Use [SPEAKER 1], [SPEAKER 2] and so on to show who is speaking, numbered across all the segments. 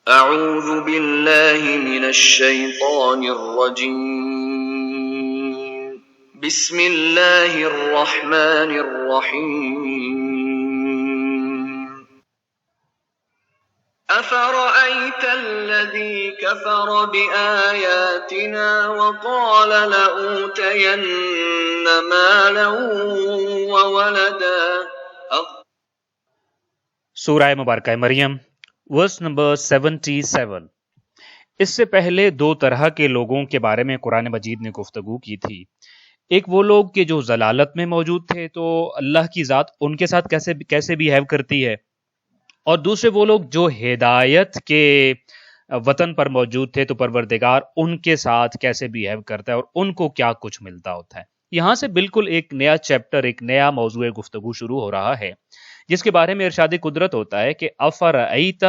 [SPEAKER 1] اعوذ باللہ من الشیطان الرجیم بسم اللہ الرحمن الرحیم افرأیت الذی کفر بآیاتنا وقال لأوتین مالا وولدا.
[SPEAKER 2] سورہ مبارکہ مریم ورس نمبر 77. اس سے پہلے دو طرح کے لوگوں کے بارے میں قرآن مجید نے گفتگو کی تھی. ایک وہ لوگ کہ جو ضلالت میں موجود تھے تو اللہ کی ذات ان کے ساتھ کیسے بیہیو کرتی ہے، اور دوسرے وہ لوگ جو ہدایت کے وطن پر موجود تھے تو پروردگار ان کے ساتھ کیسے بیہیو کرتا ہے اور ان کو کیا کچھ ملتا ہوتا ہے. یہاں سے بالکل ایک نیا چیپٹر، ایک نیا موضوع گفتگو شروع ہو رہا ہے، جس کے بارے میں ارشاد قدرت ہوتا ہے کہ افرأیت،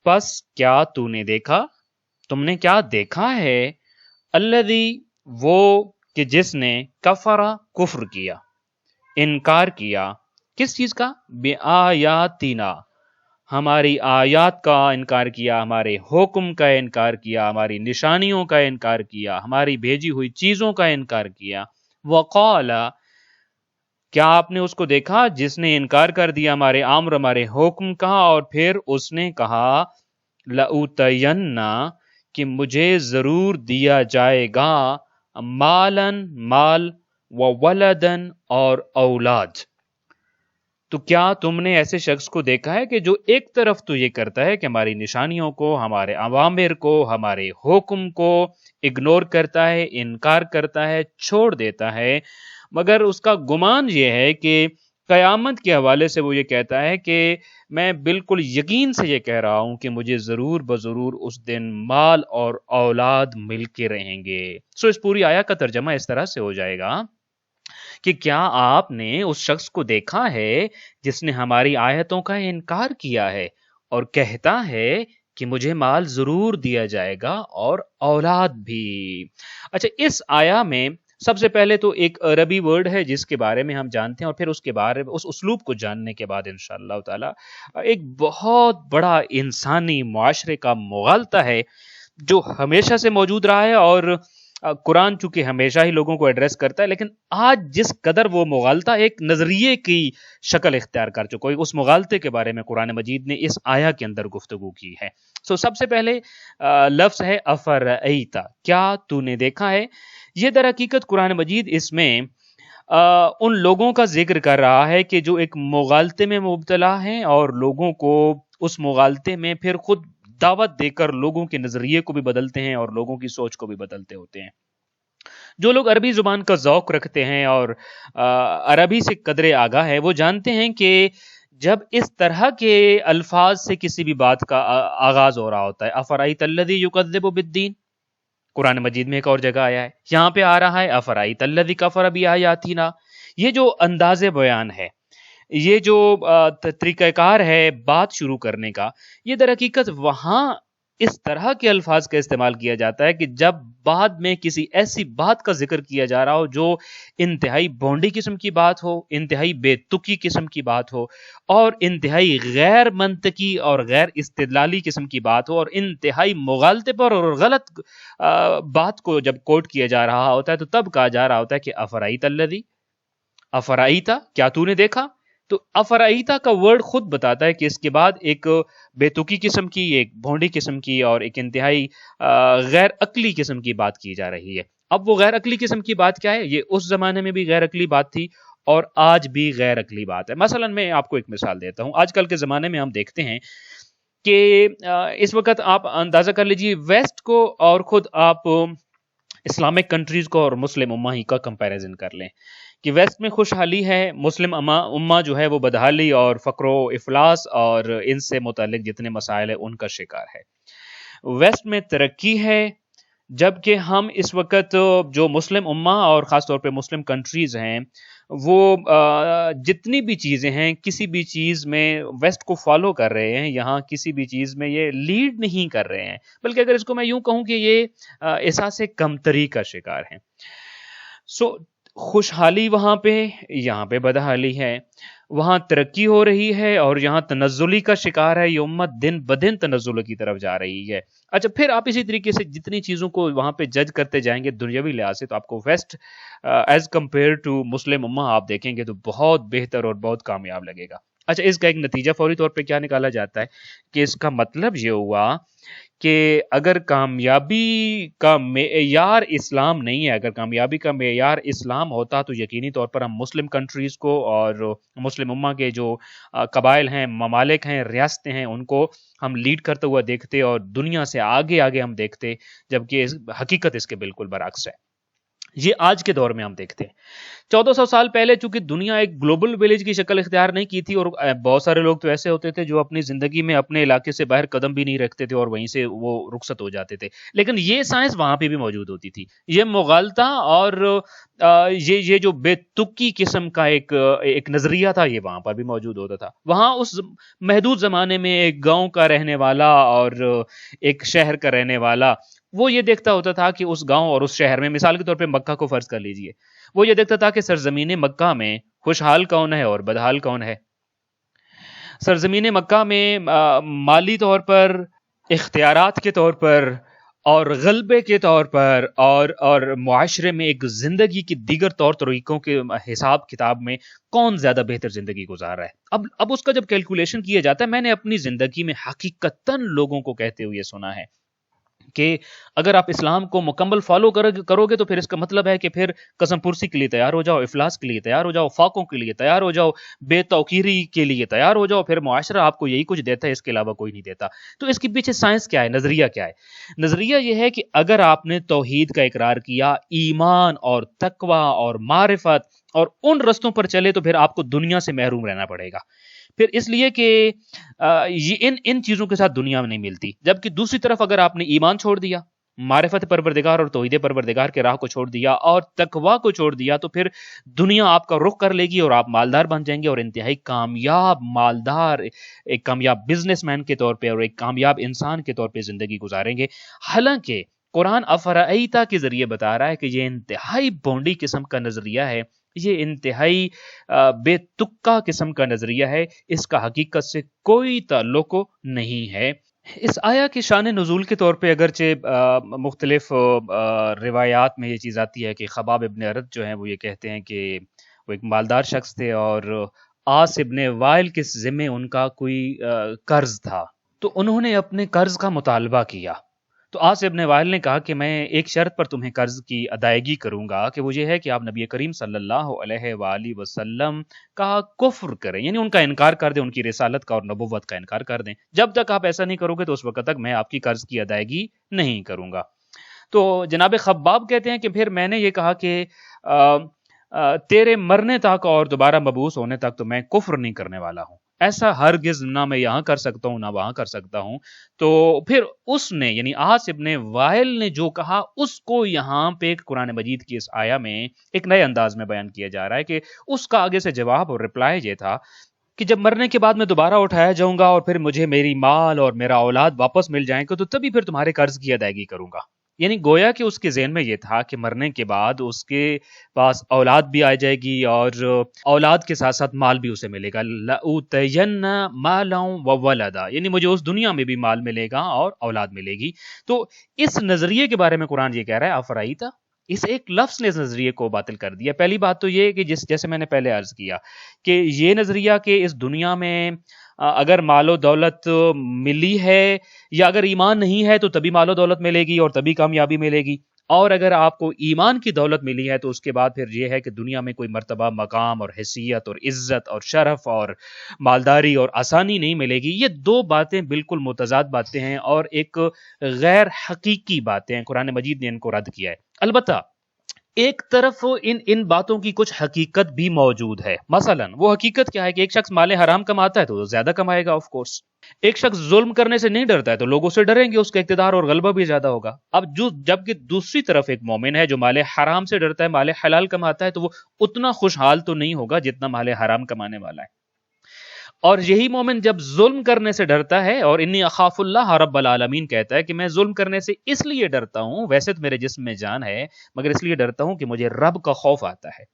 [SPEAKER 2] پس کیا تو نے دیکھا، تم نے کیا دیکھا ہے، الذی، وہ کہ جس نے کفر، کفر کیا، انکار کیا، کس چیز کا؟ بآیاتنا، ہماری آیات کا انکار کیا، ہمارے حکم کا انکار کیا، ہماری نشانیوں کا انکار کیا، ہماری بھیجی ہوئی چیزوں کا انکار کیا. وقال، کیا آپ نے اس کو دیکھا جس نے انکار کر دیا ہمارے امر، ہمارے حکم کا، اور پھر اس نے کہا لأوتین، کہ مجھے ضرور دیا جائے گا، مالن، مال، وولدن، اور اولاد. تو کیا تم نے ایسے شخص کو دیکھا ہے کہ جو ایک طرف تو یہ کرتا ہے کہ ہماری نشانیوں کو، ہمارے اوامر کو، ہمارے حکم کو اگنور کرتا ہے، انکار کرتا ہے، چھوڑ دیتا ہے، مگر اس کا گمان یہ ہے کہ قیامت کے حوالے سے وہ یہ کہتا ہے کہ میں بالکل یقین سے یہ کہہ رہا ہوں کہ مجھے ضرور بضرور اس دن مال اور اولاد مل کے رہیں گے. سو اس پوری آیا کا ترجمہ اس طرح سے ہو جائے گا کہ کیا آپ نے اس شخص کو دیکھا ہے جس نے ہماری آیتوں کا انکار کیا ہے اور کہتا ہے کہ مجھے مال ضرور دیا جائے گا اور اولاد بھی. اچھا، اس آیا میں سب سے پہلے تو ایک عربی ورڈ ہے جس کے بارے میں ہم جانتے ہیں، اور پھر اس کے بارے میں، اس اسلوب کو جاننے کے بعد انشاءاللہ تعالی ایک بہت بڑا انسانی معاشرے کا مغالطہ ہے جو ہمیشہ سے موجود رہا ہے، اور قرآن چونکہ ہمیشہ ہی لوگوں کو ایڈریس کرتا ہے، لیکن آج جس قدر وہ مغالطہ ایک نظریے کی شکل اختیار کر چکا ہے، اس مغالطے کے بارے میں قرآن مجید نے اس آیا کے اندر گفتگو کی ہے. سو سب سے پہلے لفظ ہے افرأیت، کیا تو نے دیکھا ہے. یہ در حقیقت قرآن مجید اس میں ان لوگوں کا ذکر کر رہا ہے کہ جو ایک مغالطے میں مبتلا ہیں اور لوگوں کو اس مغالطے میں پھر خود دعوت دے کر لوگوں کے نظریے کو بھی بدلتے ہیں اور لوگوں کی سوچ کو بھی بدلتے ہوتے ہیں. جو لوگ عربی زبان کا ذوق رکھتے ہیں اور عربی سے قدر آگاہ ہے، وہ جانتے ہیں کہ جب اس طرح کے الفاظ سے کسی بھی بات کا آغاز ہو رہا ہوتا ہے، افرأیت الذی یکذب بالدین، قرآن مجید میں ایک اور جگہ آیا ہے، یہاں پہ آ رہا ہے افرأیت الذی کفر بآیاتنا. یہ جو انداز بیان ہے، یہ جو طریقہ کار ہے بات شروع کرنے کا، یہ در حقیقت وہاں اس طرح کے الفاظ کا استعمال کیا جاتا ہے کہ جب بعد میں کسی ایسی بات کا ذکر کیا جا رہا ہو جو انتہائی بونڈی قسم کی بات ہو، انتہائی بے تکی قسم کی بات ہو، اور انتہائی غیر منطقی اور غیر استدلالی قسم کی بات ہو، اور انتہائی مغالطے پر اور غلط بات کو جب کوٹ کیا جا رہا ہوتا ہے، تو تب کہا جا رہا ہوتا ہے کہ افرأیت الذی، افرأیتا، کیا تو نے دیکھا. تو افرأیتا کا ورڈ خود بتاتا ہے کہ اس کے بعد ایک بے تکی قسم کی، ایک بھونڈی قسم کی اور ایک انتہائی غیر عقلی قسم کی بات کی جا رہی ہے. اب وہ غیر عقلی قسم کی بات کیا ہے؟ یہ اس زمانے میں بھی غیر عقلی بات تھی اور آج بھی غیر عقلی بات ہے. مثلا میں آپ کو ایک مثال دیتا ہوں. آج کل کے زمانے میں ہم دیکھتے ہیں کہ اس وقت آپ اندازہ کر لیجئے ویسٹ کو اور خود آپ اسلامک کنٹریز کو اور مسلم امہ ہی کا کمپیریزن کر لیں کہ ویسٹ میں خوشحالی ہے، مسلم امہ جو ہے وہ بدحالی اور فقر و افلاس اور ان سے متعلق جتنے مسائل ہیں ان کا شکار ہے. ویسٹ میں ترقی ہے، جبکہ ہم اس وقت جو مسلم امہ اور خاص طور پہ مسلم کنٹریز ہیں وہ جتنی بھی چیزیں ہیں کسی بھی چیز میں ویسٹ کو فالو کر رہے ہیں، یہاں کسی بھی چیز میں یہ لیڈ نہیں کر رہے ہیں، بلکہ اگر اس کو میں یوں کہوں کہ یہ احساس کمتری کا شکار ہیں. سو خوشحالی وہاں پہ، یہاں پہ بدحالی ہے. وہاں ترقی ہو رہی ہے اور یہاں تنزلی کا شکار ہے یہ امت، دن بدن تنزل کی طرف جا رہی ہے. اچھا پھر آپ اسی طریقے سے جتنی چیزوں کو وہاں پہ جج کرتے جائیں گے دنیاوی لحاظ سے، تو آپ کو ویسٹ ایز کمپیئر ٹو مسلم امہ آپ دیکھیں گے تو بہت بہتر اور بہت کامیاب لگے گا. اچھا اس کا ایک نتیجہ فوری طور پہ کیا نکالا جاتا ہے کہ اس کا مطلب یہ ہوا کہ اگر کامیابی کا معیار اسلام نہیں ہے، اگر کامیابی کا معیار اسلام ہوتا تو یقینی طور پر ہم مسلم کنٹریز کو اور مسلم امہ کے جو قبائل ہیں، ممالک ہیں، ریاستیں ہیں، ان کو ہم لیڈ کرتے ہوا دیکھتے اور دنیا سے آگے آگے ہم دیکھتے، جبکہ حقیقت اس کے بالکل برعکس ہے. یہ آج کے دور میں ہم دیکھتے ہیں. 1400 سال پہلے چونکہ دنیا ایک گلوبل ولیج کی شکل اختیار نہیں کی تھی، اور بہت سارے لوگ تو ایسے ہوتے تھے جو اپنی زندگی میں اپنے علاقے سے باہر قدم بھی نہیں رکھتے تھے اور وہیں سے وہ رخصت ہو جاتے تھے، لیکن یہ سائنس وہاں پہ بھی موجود ہوتی تھی. یہ مغالطہ اور یہ جو بے تکی قسم کا ایک نظریہ تھا، یہ وہاں پر بھی موجود ہوتا تھا. وہاں اس محدود زمانے میں ایک گاؤں کا رہنے والا اور ایک شہر کا رہنے والا وہ یہ دیکھتا ہوتا تھا کہ اس گاؤں اور اس شہر میں، مثال کے طور پہ مکہ کو فرض کر لیجئے، وہ یہ دیکھتا تھا کہ سرزمین مکہ میں خوشحال کون ہے اور بدحال کون ہے. سرزمین مکہ میں مالی طور پر، اختیارات کے طور پر اور غلبے کے طور پر اور معاشرے میں ایک زندگی کی دیگر طور طریقوں کے حساب کتاب میں کون زیادہ بہتر زندگی گزار رہا ہے. اب اس کا جب کیلکولیشن کیا جاتا ہے، میں نے اپنی زندگی میں حقیقتاً لوگوں کو کہتے ہوئے سنا ہے کہ اگر آپ اسلام کو مکمل فالو کرو گے تو پھر اس کا مطلب ہے کہ پھر قسم پرسی کے لیے تیار ہو جاؤ، افلاس کے لیے تیار ہو جاؤ، فاقوں کے لیے تیار ہو جاؤ، بے توقیری کے لیے تیار ہو جاؤ، پھر معاشرہ آپ کو یہی کچھ دیتا ہے، اس کے علاوہ کوئی نہیں دیتا. تو اس کے پیچھے سائنس کیا ہے، نظریہ کیا ہے؟ نظریہ یہ ہے کہ اگر آپ نے توحید کا اقرار کیا، ایمان اور تقوی اور معرفت اور ان رستوں پر چلے، تو پھر آپ کو دنیا سے محروم رہنا پڑے گا. پھر اس لیے کہ یہ ان چیزوں کے ساتھ دنیا میں نہیں ملتی. جبکہ دوسری طرف اگر آپ نے ایمان چھوڑ دیا، معرفت پروردگار اور توحید پروردگار کے راہ کو چھوڑ دیا اور تقوی کو چھوڑ دیا، تو پھر دنیا آپ کا رخ کر لے گی اور آپ مالدار بن جائیں گے اور انتہائی کامیاب مالدار، ایک کامیاب بزنس مین کے طور پہ اور ایک کامیاب انسان کے طور پہ زندگی گزاریں گے. حالانکہ قرآن افرائیتا کے ذریعے بتا رہا ہے کہ یہ انتہائی بونڈی قسم کا نظریہ ہے، یہ انتہائی بے تکا قسم کا نظریہ ہے، اس کا حقیقت سے کوئی تعلق نہیں ہے. اس آیا کی شان نزول کے طور پہ اگرچہ مختلف روایات میں یہ چیز آتی ہے کہ خباب ابن ارد جو ہیں وہ یہ کہتے ہیں کہ وہ ایک مالدار شخص تھے اور آس ابن وائل کے ذمہ ان کا کوئی قرض تھا، تو انہوں نے اپنے قرض کا مطالبہ کیا. تو آس ابن وائل نے کہا کہ میں ایک شرط پر تمہیں قرض کی ادائیگی کروں گا کہ وہ یہ ہے کہ آپ نبی کریم صلی اللہ علیہ وآلہ وسلم کا کفر کریں، یعنی ان کا انکار کر دیں، ان کی رسالت کا اور نبوت کا انکار کر دیں. جب تک آپ ایسا نہیں کرو گے تو اس وقت تک میں آپ کی قرض کی ادائیگی نہیں کروں گا. تو جناب خباب کہتے ہیں کہ پھر میں نے یہ کہا کہ تیرے مرنے تک اور دوبارہ مبعوث ہونے تک تو میں کفر نہیں کرنے والا ہوں، ایسا ہرگز نہ میں یہاں کر سکتا ہوں نہ وہاں کر سکتا ہوں. تو پھر اس نے یعنی آس ابن وائل نے جو کہا اس کو یہاں پہ قرآن مجید کی اس آیا میں ایک نئے انداز میں بیان کیا جا رہا ہے کہ اس کا آگے سے جواب اور رپلائی یہ تھا کہ جب مرنے کے بعد میں دوبارہ اٹھایا جاؤں گا اور پھر مجھے میری مال اور میرا اولاد واپس مل جائیں گے تو تبھی پھر تمہارے قرض کی ادائیگی کروں گا. یعنی گویا کہ اس کے ذہن میں یہ تھا کہ مرنے کے بعد اس کے پاس اولاد بھی آ جائے گی اور اولاد کے ساتھ ساتھ مال بھی اسے ملے گا. لَأُوتَيَنَّ مَالًا وَوَلَدًا، یعنی مجھے اس دنیا میں بھی مال ملے گا اور اولاد ملے گی. تو اس نظریے کے بارے میں قرآن یہ کہہ رہا ہے افرائیتا، اس ایک لفظ نے اس نظریے کو باطل کر دیا. پہلی بات تو یہ کہ جیسے میں نے پہلے عرض کیا کہ یہ نظریہ کہ اس دنیا میں اگر مال و دولت ملی ہے یا اگر ایمان نہیں ہے تو تبھی مال و دولت ملے گی اور تبھی کامیابی ملے گی، اور اگر آپ کو ایمان کی دولت ملی ہے تو اس کے بعد پھر یہ ہے کہ دنیا میں کوئی مرتبہ، مقام اور حیثیت اور عزت اور شرف اور مالداری اور آسانی نہیں ملے گی. یہ دو باتیں بالکل متضاد باتیں ہیں اور ایک غیر حقیقی باتیں ہیں. قرآن مجید نے ان کو رد کیا ہے. البتہ ایک طرف ان باتوں کی کچھ حقیقت بھی موجود ہے. مثلا وہ حقیقت کیا ہے کہ ایک شخص مال حرام کماتا ہے تو زیادہ کمائے گا، آف کورس. ایک شخص ظلم کرنے سے نہیں ڈرتا ہے تو لوگوں سے ڈریں گے، اس کا اقتدار اور غلبہ بھی زیادہ ہوگا. اب جبکہ دوسری طرف ایک مومن ہے جو مال حرام سے ڈرتا ہے، مال حلال کماتا ہے، تو وہ اتنا خوشحال تو نہیں ہوگا جتنا مال حرام کمانے والا ہے. اور یہی مومن جب ظلم کرنے سے ڈرتا ہے، اور انی اخاف اللہ رب العالمین کہتا ہے کہ میں ظلم کرنے سے اس لیے ڈرتا ہوں، ویسے تو میرے جسم میں جان ہے مگر اس لیے ڈرتا ہوں کہ مجھے رب کا خوف آتا ہے.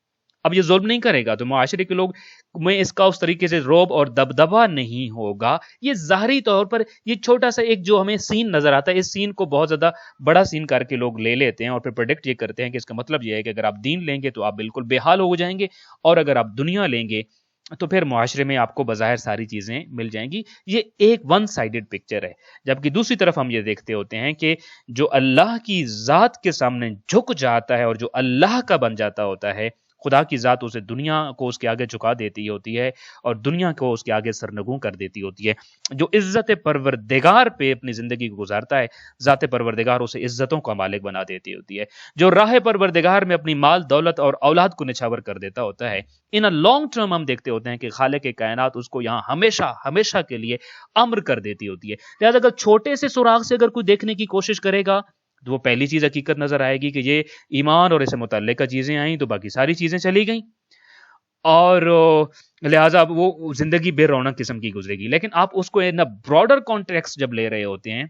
[SPEAKER 2] اب یہ ظلم نہیں کرے گا تو معاشرے کے لوگ میں اس کا اس طریقے سے روب اور دبدبا نہیں ہوگا. یہ ظاہری طور پر یہ چھوٹا سا ایک جو ہمیں سین نظر آتا ہے، اس سین کو بہت زیادہ بڑا سین کر کے لوگ لے لیتے ہیں اور پھر پریڈکٹ یہ کرتے ہیں کہ اس کا مطلب یہ ہے کہ اگر آپ دین لیں گے تو آپ بالکل بے حال ہو جائیں گے، اور اگر آپ دنیا لیں گے تو پھر معاشرے میں آپ کو بظاہر ساری چیزیں مل جائیں گی. یہ ایک ون سائیڈڈ پکچر ہے. جبکہ دوسری طرف ہم یہ دیکھتے ہوتے ہیں کہ جو اللہ کی ذات کے سامنے جھک جاتا ہے اور جو اللہ کا بن جاتا ہوتا ہے، خدا کی ذات اسے دنیا کو اس کے آگے جھکا دیتی ہوتی ہے اور دنیا کو اس کے آگے سرنگوں کر دیتی ہوتی ہے. جو عزت پروردگار پہ اپنی زندگی کو گزارتا ہے، ذات پروردگار اسے عزتوں کا مالک بنا دیتی ہوتی ہے. جو راہ پروردگار میں اپنی مال دولت اور اولاد کو نچھاور کر دیتا ہوتا ہے، ان لانگ ٹرم ہم دیکھتے ہوتے ہیں کہ خالق کائنات اس کو یہاں ہمیشہ ہمیشہ کے لیے امر کر دیتی ہوتی ہے. لہذا اگر چھوٹے سے سراغ سے اگر کوئی دیکھنے کی کوشش کرے گا تو وہ پہلی چیز حقیقت نظر آئے گی کہ یہ ایمان اور اسے متعلقہ چیزیں آئیں تو باقی ساری چیزیں چلی گئیں، اور لہٰذا وہ زندگی بے رونق قسم کی گزرے گی. لیکن آپ اس کو ان براڈر کانٹیکسٹ جب لے رہے ہوتے ہیں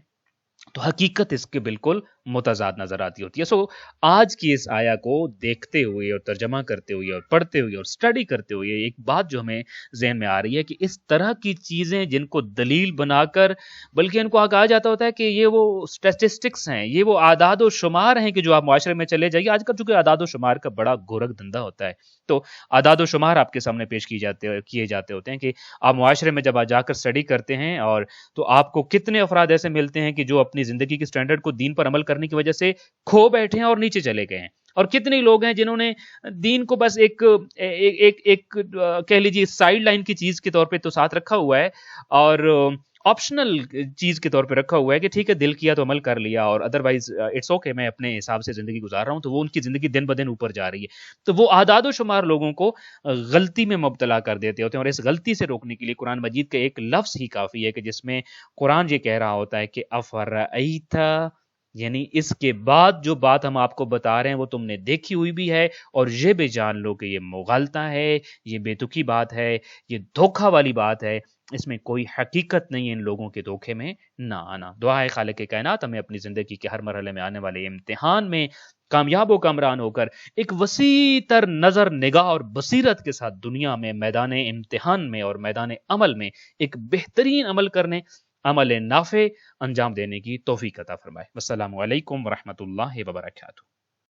[SPEAKER 2] تو حقیقت اس کے بالکل متضاد نظر آتی ہوتی ہے. سو آج کی اس آیا کو دیکھتے ہوئے اور ترجمہ کرتے ہوئے اور پڑھتے ہوئے اور اسٹڈی کرتے ہوئے ایک بات جو ہمیں ذہن میں آ رہی ہے کہ اس طرح کی چیزیں جن کو دلیل بنا کر، بلکہ ان کو کہا جاتا ہوتا ہے کہ یہ وہ اسٹیٹسٹکس ہیں، یہ وہ اعداد و شمار ہیں کہ جو آپ معاشرے میں چلے جائیے. آج کل چونکہ اعداد و شمار کا بڑا گورکھ دھندا ہوتا ہے، تو اعداد و شمار آپ کے سامنے پیش کیے جاتے ہوتے ہیں کہ آپ معاشرے میں جب آ جا کر اسٹڈی کرتے ہیں اور تو آپ کو کتنے افراد ایسے ملتے ہیں کہ جو اپنی زندگی کے سٹینڈرڈ کو دین پر عمل کرنے کی وجہ سے کھو بیٹھے ہیں اور نیچے چلے گئے ہیں، اور کتنے لوگ ہیں جنہوں نے دین کو بس ایک کہہ لیجیے سائیڈ لائن کی چیز کے طور پہ تو ساتھ رکھا ہوا ہے اور آپشنل چیز کے طور پہ رکھا ہوا ہے کہ ٹھیک ہے دل کیا تو عمل کر لیا اور ادروائز اٹس اوکے میں اپنے حساب سے زندگی گزار رہا ہوں. تو وہ ان کی زندگی دن بدن اوپر جا رہی ہے. تو وہ اعداد و شمار لوگوں کو غلطی میں مبتلا کر دیتے ہوتے ہیں، اور اس غلطی سے روکنے کے لیے قرآن مجید کا ایک لفظ ہی کافی ہے کہ جس میں قرآن یہ کہہ رہا ہوتا ہے کہ افرأیت، یعنی اس کے بعد جو بات ہم آپ کو بتا رہے ہیں وہ تم نے دیکھی ہوئی بھی ہے، اور یہ بھی جان لو کہ یہ مغالطہ ہے، یہ بے تکی بات ہے، یہ دھوکہ والی بات ہے، اس میں کوئی حقیقت نہیں ہے ان لوگوں کے دھوکے میں نہ آنا. دعا ہے خالق کائنات ہمیں اپنی زندگی کے ہر مرحلے میں آنے والے امتحان میں کامیاب و کامران ہو کر ایک وسیع تر نظر نگاہ اور بصیرت کے ساتھ دنیا میں میدان امتحان میں اور میدان عمل میں ایک بہترین عمل کرنے، عمل نافع انجام دینے کی توفیق عطا فرمائے. والسلام علیکم ورحمۃ اللہ وبرکاتہ.